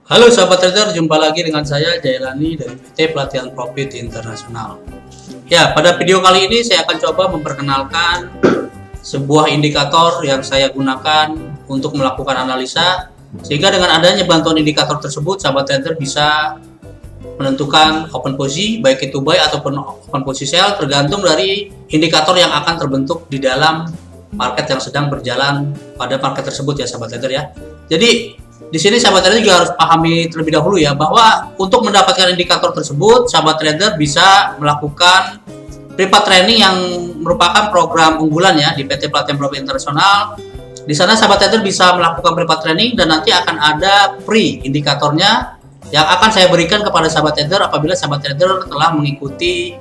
Halo sahabat trader, jumpa lagi dengan saya Jailani dari PT Pelatihan Profit Internasional. Ya, pada video kali ini saya akan coba memperkenalkan sebuah indikator yang saya gunakan untuk melakukan analisa, sehingga dengan adanya bantuan indikator tersebut sahabat trader bisa menentukan open posisi baik itu buy ataupun open posisi sell, tergantung dari indikator yang akan terbentuk di dalam market yang sedang berjalan pada market tersebut ya sahabat trader ya. Jadi di sini sahabat trader juga harus pahami terlebih dahulu ya, bahwa untuk mendapatkan indikator tersebut sahabat trader bisa melakukan pre-part training yang merupakan program unggulan ya di PT Pelatihan Profit Internasional. Di sana sahabat trader bisa melakukan pre-part training dan nanti akan ada free indikatornya yang akan saya berikan kepada sahabat trader apabila sahabat trader telah mengikuti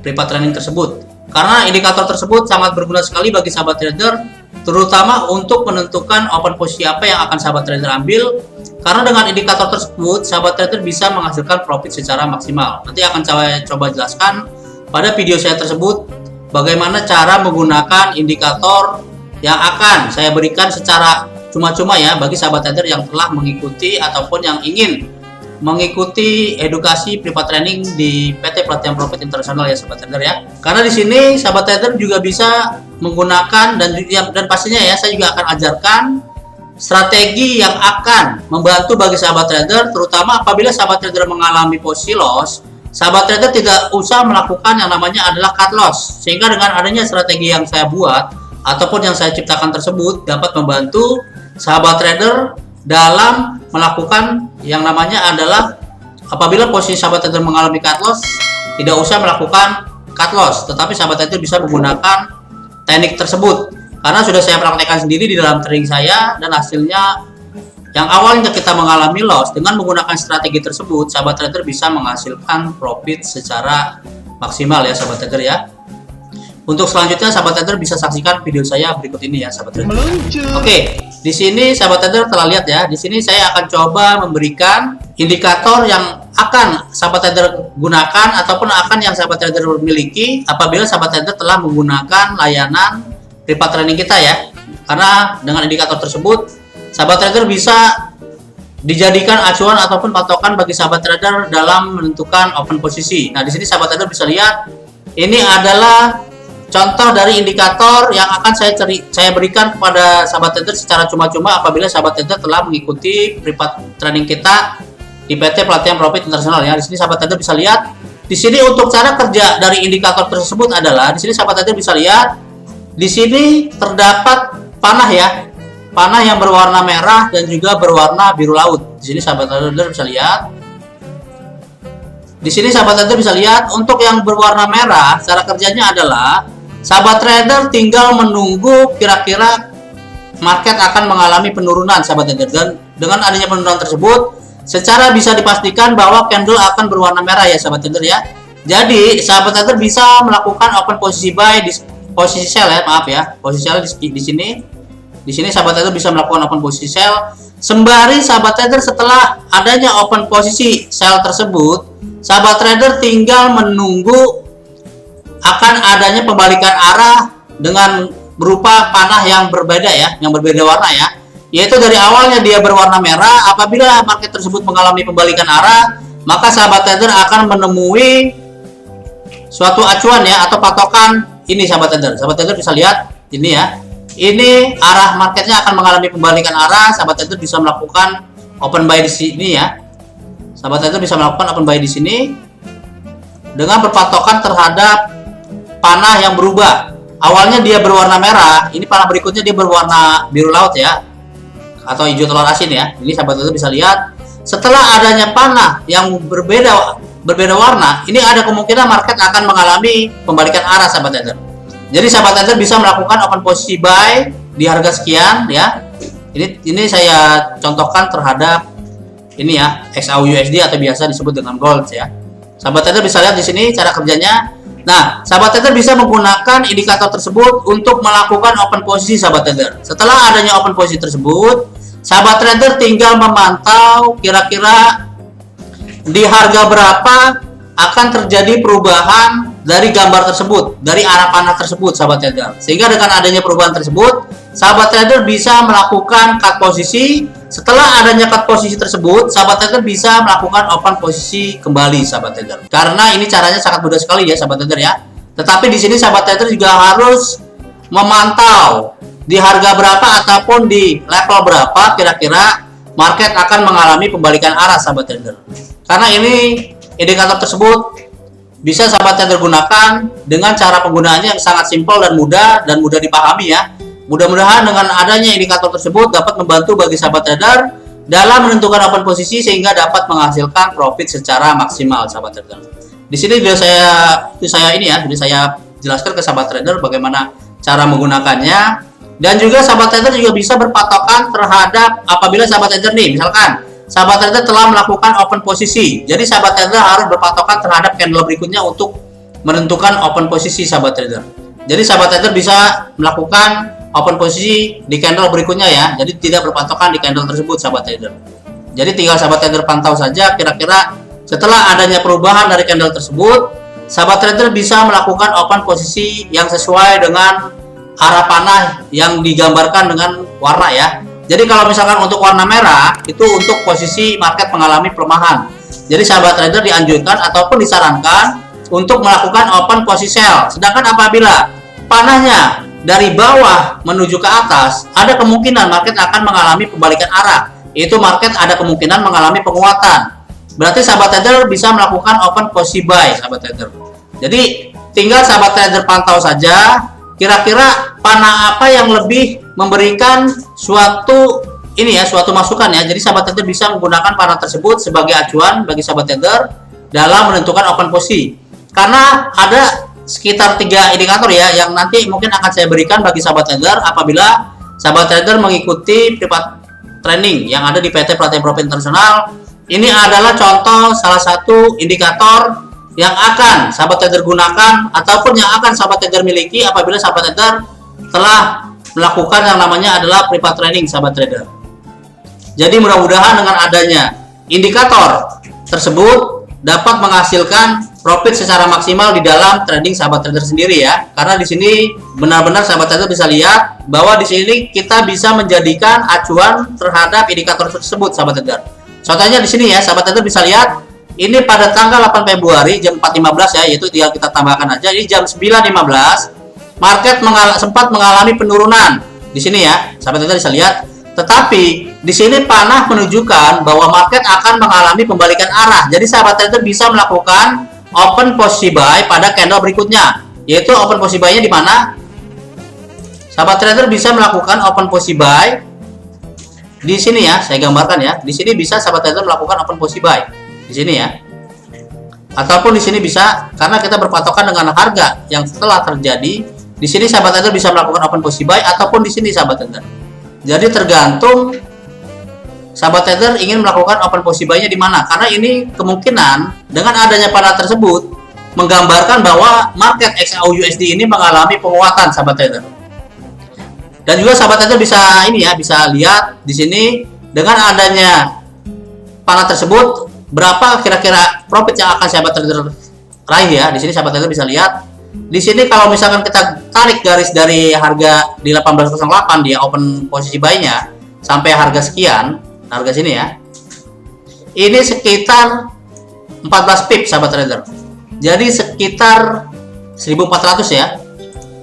pre-part training tersebut. Karena indikator tersebut sangat berguna sekali bagi sahabat trader, terutama untuk menentukan open posisi apa yang akan sahabat trader ambil, karena dengan indikator tersebut sahabat trader bisa menghasilkan profit secara maksimal. Nanti akan saya coba jelaskan pada video saya tersebut bagaimana cara menggunakan indikator yang akan saya berikan secara cuma-cuma ya bagi sahabat trader yang telah mengikuti ataupun yang ingin mengikuti edukasi pre-part training di PT Pelatihan Profit Internasional ya sahabat trader ya. Karena di sini sahabat trader juga bisa menggunakan dan pastinya ya saya juga akan ajarkan strategi yang akan membantu bagi sahabat trader, terutama apabila sahabat trader mengalami posisi loss. Sahabat trader tidak usah melakukan yang namanya adalah cut loss, sehingga dengan adanya strategi yang saya buat ataupun yang saya ciptakan tersebut dapat membantu sahabat trader dalam melakukan yang namanya adalah apabila posisi sahabat trader mengalami cut loss, tidak usah melakukan cut loss, tetapi sahabat trader bisa menggunakan teknik tersebut karena sudah saya praktekkan sendiri di dalam trading saya, dan hasilnya yang awalnya kita mengalami loss dengan menggunakan strategi tersebut sahabat trader bisa menghasilkan profit secara maksimal ya sahabat trader ya. Untuk selanjutnya sahabat trader bisa saksikan video saya berikut ini ya sahabat trader. Oke, di sini sahabat trader telah lihat ya. Di sini saya akan coba memberikan indikator yang akan sahabat trader gunakan ataupun akan yang sahabat trader miliki apabila sahabat trader telah menggunakan layanan pre-part training kita ya. Karena dengan indikator tersebut sahabat trader bisa dijadikan acuan ataupun patokan bagi sahabat trader dalam menentukan open posisi. Nah, di sini sahabat trader bisa lihat ini adalah contoh dari indikator yang akan saya berikan kepada sahabat trader secara cuma-cuma apabila sahabat trader telah mengikuti pre-part training kita di PT Pelatihan Profit Internasional ya. Di sini sahabat trader bisa lihat. Di sini untuk cara kerja dari indikator tersebut adalah di sini sahabat trader bisa lihat di sini terdapat panah ya. Panah yang berwarna merah dan juga berwarna biru laut. Di sini sahabat trader bisa lihat. Di sini sahabat trader bisa lihat untuk yang berwarna merah cara kerjanya adalah sahabat trader tinggal menunggu kira-kira market akan mengalami penurunan sahabat trader, dan dengan adanya penurunan tersebut secara bisa dipastikan bahwa candle akan berwarna merah ya sahabat trader ya. Jadi sahabat trader bisa melakukan open posisi buy di posisi sell ya, maaf ya, posisi sell di sini. Di sini sahabat trader bisa melakukan open posisi sell sembari sahabat trader setelah adanya open posisi sell tersebut sahabat trader tinggal menunggu akan adanya pembalikan arah dengan berupa panah yang berbeda ya, yang berbeda warna ya, yaitu dari awalnya dia berwarna merah. Apabila market tersebut mengalami pembalikan arah, maka sahabat trader akan menemui suatu acuan ya atau patokan ini sahabat trader. Sahabat trader bisa lihat ini ya, ini arah marketnya akan mengalami pembalikan arah. Sahabat trader bisa melakukan open buy di sini ya. Sahabat trader bisa melakukan open buy di sini dengan berpatokan terhadap panah yang berubah. Awalnya dia berwarna merah, ini panah berikutnya dia berwarna biru laut ya, atau hijau telur asin ya. Ini sahabat trader bisa lihat setelah adanya panah yang berbeda warna, ini ada kemungkinan market akan mengalami pembalikan arah sahabat trader. Jadi sahabat trader bisa melakukan open posisi buy di harga sekian ya. Ini saya contohkan terhadap ini ya, XAUUSD atau biasa disebut dengan gold ya. Sahabat trader bisa lihat di sini cara kerjanya. Nah, sahabat trader bisa menggunakan indikator tersebut untuk melakukan open posisi sahabat trader. Setelah adanya open posisi tersebut, sahabat trader tinggal memantau kira-kira di harga berapa akan terjadi perubahan dari gambar tersebut, dari arah panah tersebut, sahabat trader. Sehingga dengan adanya perubahan tersebut, sahabat trader bisa melakukan cut posisi. Setelah adanya cut posisi tersebut, sahabat trader bisa melakukan open posisi kembali, sahabat trader. Karena ini caranya sangat mudah sekali ya, sahabat trader ya. Tetapi di sini sahabat trader juga harus memantau di harga berapa ataupun di level berapa kira-kira market akan mengalami pembalikan arah, sahabat trader. Karena ini indikator tersebut bisa sahabat trader gunakan dengan cara penggunaannya yang sangat simpel dan mudah dipahami ya. Mudah-mudahan dengan adanya indikator tersebut dapat membantu bagi sahabat trader dalam menentukan open posisi sehingga dapat menghasilkan profit secara maksimal, sahabat trader. Di sini saya jelaskan ke sahabat trader bagaimana cara menggunakannya, dan juga sahabat trader juga bisa berpatokan terhadap apabila sahabat trader nih misalkan sahabat trader telah melakukan open posisi. Jadi sahabat trader harus berpatokan terhadap candle berikutnya untuk menentukan open posisi, sahabat trader. Jadi sahabat trader bisa melakukan open posisi di candle berikutnya ya. Jadi tidak berpatokan di candle tersebut, sahabat trader. Jadi tinggal sahabat trader pantau saja kira-kira setelah adanya perubahan dari candle tersebut, sahabat trader bisa melakukan open posisi yang sesuai dengan arah panah yang digambarkan dengan warna ya. Jadi kalau misalkan untuk warna merah itu untuk posisi market mengalami pelemahan. Jadi sahabat trader dianjurkan ataupun disarankan untuk melakukan open posisi sell. Sedangkan apabila panahnya dari bawah menuju ke atas, ada kemungkinan market akan mengalami pembalikan arah. Yaitu market ada kemungkinan mengalami penguatan. Berarti sahabat trader bisa melakukan open posisi buy, sahabat trader. Jadi tinggal sahabat trader pantau saja kira-kira panah apa yang lebih memberikan suatu masukan ya. Jadi sahabat trader bisa menggunakan panah tersebut sebagai acuan bagi sahabat trader dalam menentukan open posisi. Karena ada sekitar 3 indikator ya yang nanti mungkin akan saya berikan bagi sahabat trader apabila sahabat trader mengikuti privat training yang ada di PT Pelatihan Profit Internasional. Ini adalah contoh salah satu indikator yang akan sahabat trader gunakan ataupun yang akan sahabat trader miliki apabila sahabat trader telah melakukan yang namanya adalah privat training, sahabat trader. Jadi mudah-mudahan dengan adanya indikator tersebut dapat menghasilkan profit secara maksimal di dalam trading sahabat trader sendiri ya. Karena di sini benar-benar sahabat trader bisa lihat bahwa di sini kita bisa menjadikan acuan terhadap indikator tersebut, sahabat trader. Contohnya di sini ya, sahabat trader bisa lihat ini pada tanggal 8 Februari jam 4.15 ya, yaitu tinggal kita tambahkan aja. Ini jam 9.15 market sempat mengalami penurunan di sini ya, sahabat trader bisa lihat. Tetapi di sini panah menunjukkan bahwa market akan mengalami pembalikan arah. Jadi sahabat trader bisa melakukan open posisi buy pada candle berikutnya. Yaitu open posisi buy-nya di mana? Sahabat trader bisa melakukan open posisi buy di sini ya, saya gambarkan ya. Di sini bisa sahabat trader melakukan open posisi buy di sini ya. Ataupun di sini bisa karena kita berpatokan dengan harga yang setelah terjadi. Di sini sahabat trader bisa melakukan open posisi buy ataupun di sini sahabat trader. Jadi tergantung sahabat trader ingin melakukan open posisi buy-nya di mana. Karena ini kemungkinan dengan adanya panah tersebut menggambarkan bahwa market XAU/USD ini mengalami penguatan, sahabat trader. Dan juga sahabat trader bisa bisa lihat di sini dengan adanya panah tersebut berapa kira-kira profit yang akan sahabat trader raih ya. Di sini sahabat trader bisa lihat. Di sini kalau misalkan kita tarik garis dari harga di 18.08 dia open posisi buy-nya sampai harga sekian, harga sini ya. Ini sekitar 14 pip, sahabat trader. Jadi sekitar 1.400 ya.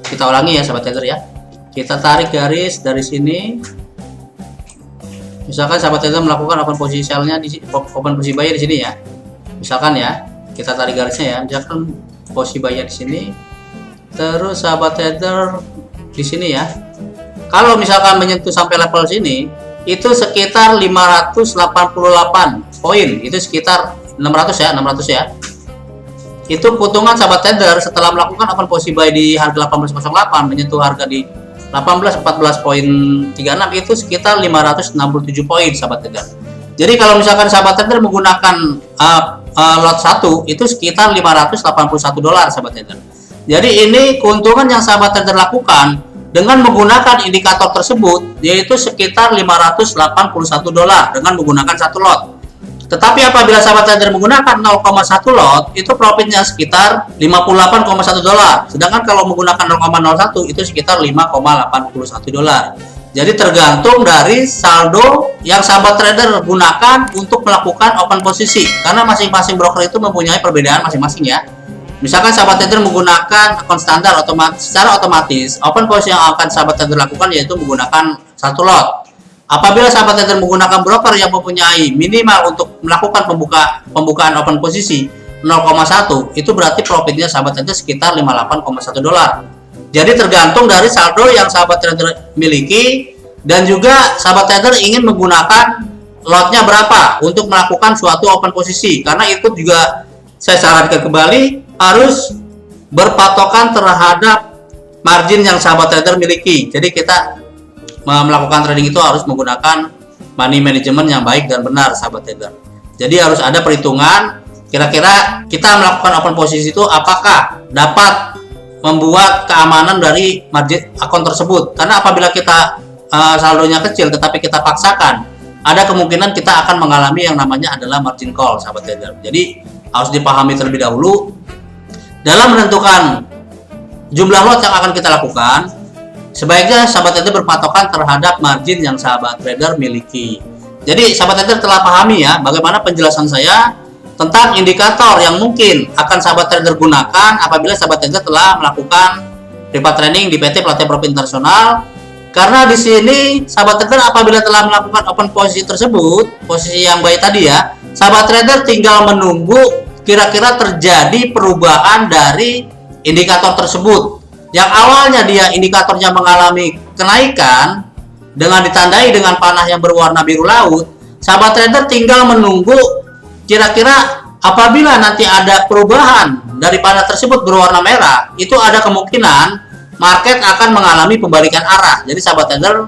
Kita ulangi ya, sahabat trader ya. Kita tarik garis dari sini. Misalkan sahabat trader melakukan open posisi sell-nya di open posisi buy di sini ya. Misalkan ya, kita tarik garisnya ya. Misalkan posisi buy-nya di sini. Terus sahabat trader di sini ya. Kalau misalkan menyentuh sampai level sini, itu sekitar 588 poin. Itu sekitar 600 ya. Itu keuntungan sahabat trader setelah melakukan open posisi buy di harga 18.08 menyentuh harga di 18.14.36 itu sekitar 567 poin, sahabat trader. Jadi kalau misalkan sahabat trader menggunakan lot 1 itu sekitar $581, sahabat trader. Jadi ini keuntungan yang sahabat trader lakukan dengan menggunakan indikator tersebut, yaitu sekitar $581 dengan menggunakan satu lot. Tetapi apabila sahabat trader menggunakan 0,1 lot, itu profitnya sekitar 58,1 dolar. Sedangkan kalau menggunakan 0,01 itu sekitar 5,81 dolar. Jadi tergantung dari saldo yang sahabat trader gunakan untuk melakukan open posisi. Karena masing-masing broker itu mempunyai perbedaan masing-masing ya. Misalkan sahabat trader menggunakan akun standar secara otomatis, open posisi yang akan sahabat trader lakukan yaitu menggunakan 1 lot. Apabila sahabat trader menggunakan broker yang mempunyai minimal untuk melakukan pembukaan open posisi 0,1, itu berarti profitnya sahabat trader sekitar 58,1 dolar. Jadi tergantung dari saldo yang sahabat trader miliki dan juga sahabat trader ingin menggunakan lotnya berapa untuk melakukan suatu open posisi. Karena itu juga saya sarankan kembali harus berpatokan terhadap margin yang sahabat trader miliki. Jadi kita melakukan trading itu harus menggunakan money management yang baik dan benar sahabat trader. Jadi harus ada perhitungan kira-kira kita melakukan open posisi itu apakah dapat membuat keamanan dari margin akun tersebut. Karena apabila kita saldonya kecil tetapi kita paksakan, ada kemungkinan kita akan mengalami yang namanya adalah margin call sahabat trader. Jadi harus dipahami terlebih dahulu dalam menentukan jumlah lot yang akan kita lakukan. Sebaiknya sahabat trader berpatokan terhadap margin yang sahabat trader miliki. Jadi sahabat trader telah pahami ya bagaimana penjelasan saya tentang indikator yang mungkin akan sahabat trader gunakan apabila sahabat trader telah melakukan private training di PT Pelatihan Profit Internasional. Karena di sini sahabat trader apabila telah melakukan open posisi tersebut, posisi yang baik tadi ya, sahabat trader tinggal menunggu kira-kira terjadi perubahan dari indikator tersebut. Yang awalnya dia indikatornya mengalami kenaikan dengan ditandai dengan panah yang berwarna biru laut, sahabat trader tinggal menunggu kira-kira apabila nanti ada perubahan dari panah tersebut berwarna merah, itu ada kemungkinan market akan mengalami pembalikan arah. Jadi sahabat trader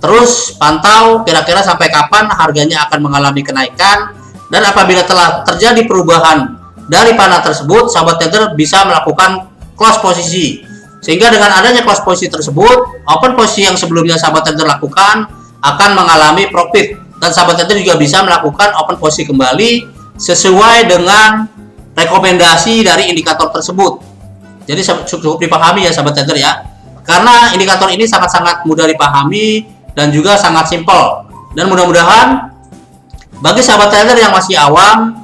terus pantau kira-kira sampai kapan harganya akan mengalami kenaikan, dan apabila telah terjadi perubahan dari panah tersebut, sahabat trader bisa melakukan close posisi. Sehingga dengan adanya close posisi tersebut, open posisi yang sebelumnya sahabat trader lakukan akan mengalami profit, dan sahabat trader juga bisa melakukan open posisi kembali sesuai dengan rekomendasi dari indikator tersebut. Jadi cukup dipahami ya sahabat trader ya, karena indikator ini sangat-sangat mudah dipahami dan juga sangat simpel. Dan mudah-mudahan bagi sahabat trader yang masih awam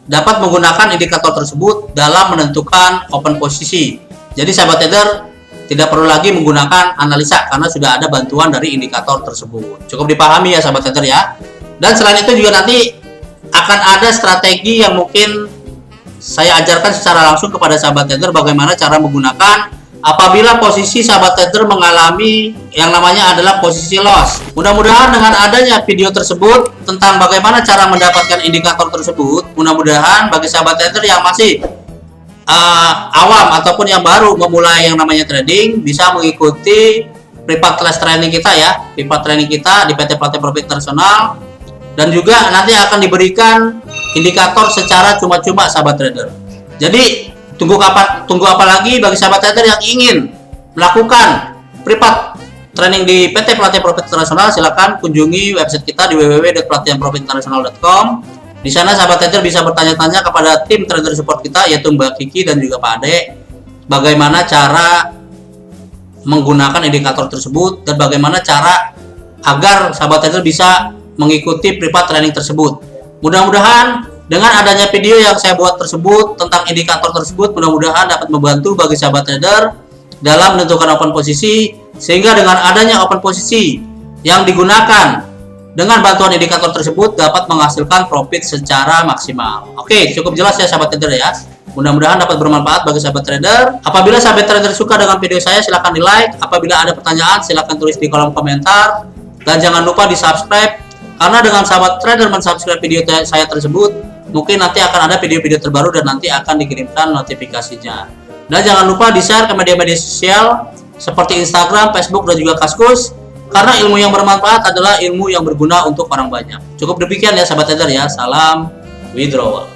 dapat menggunakan indikator tersebut dalam menentukan open posisi. Jadi sahabat trader tidak perlu lagi menggunakan analisa karena sudah ada bantuan dari indikator tersebut. Cukup dipahami ya sahabat trader ya. Dan selain itu juga nanti akan ada strategi yang mungkin saya ajarkan secara langsung kepada sahabat trader bagaimana cara menggunakan apabila posisi sahabat trader mengalami yang namanya adalah posisi loss. Mudah-mudahan dengan adanya video tersebut tentang bagaimana cara mendapatkan indikator tersebut, mudah-mudahan bagi sahabat trader yang masih awam ataupun yang baru memulai yang namanya trading bisa mengikuti private class training kita ya, private training kita di PT Pelatihan Profit Internasional. Dan juga nanti akan diberikan indikator secara cuma-cuma sahabat trader. Jadi tunggu apa lagi bagi sahabat trader yang ingin melakukan private training di PT Pelatihan Profit Internasional, silakan kunjungi website kita di www.pelatihanprofitinternasional.com. Di sana sahabat trader bisa bertanya-tanya kepada tim trader support kita yaitu Mbak Kiki dan juga Pak Ade bagaimana cara menggunakan indikator tersebut dan bagaimana cara agar sahabat trader bisa mengikuti private training tersebut. Mudah-mudahan dengan adanya video yang saya buat tersebut tentang indikator tersebut, mudah-mudahan dapat membantu bagi sahabat trader dalam menentukan open posisi, sehingga dengan adanya open posisi yang digunakan dengan bantuan indikator tersebut dapat menghasilkan profit secara maksimal. Oke, cukup jelas ya sahabat trader ya. Mudah-mudahan dapat bermanfaat bagi sahabat trader. Apabila sahabat trader suka dengan video saya, silahkan di like. Apabila ada pertanyaan, silahkan tulis di kolom komentar. Dan jangan lupa di subscribe, karena dengan sahabat trader mensubscribe video saya tersebut, mungkin nanti akan ada video-video terbaru dan nanti akan dikirimkan notifikasinya. Dan jangan lupa di-share ke media-media sosial seperti Instagram, Facebook, dan juga Kaskus, karena ilmu yang bermanfaat adalah ilmu yang berguna untuk orang banyak. Cukup demikian ya sahabat trader ya. Salam withdrawal.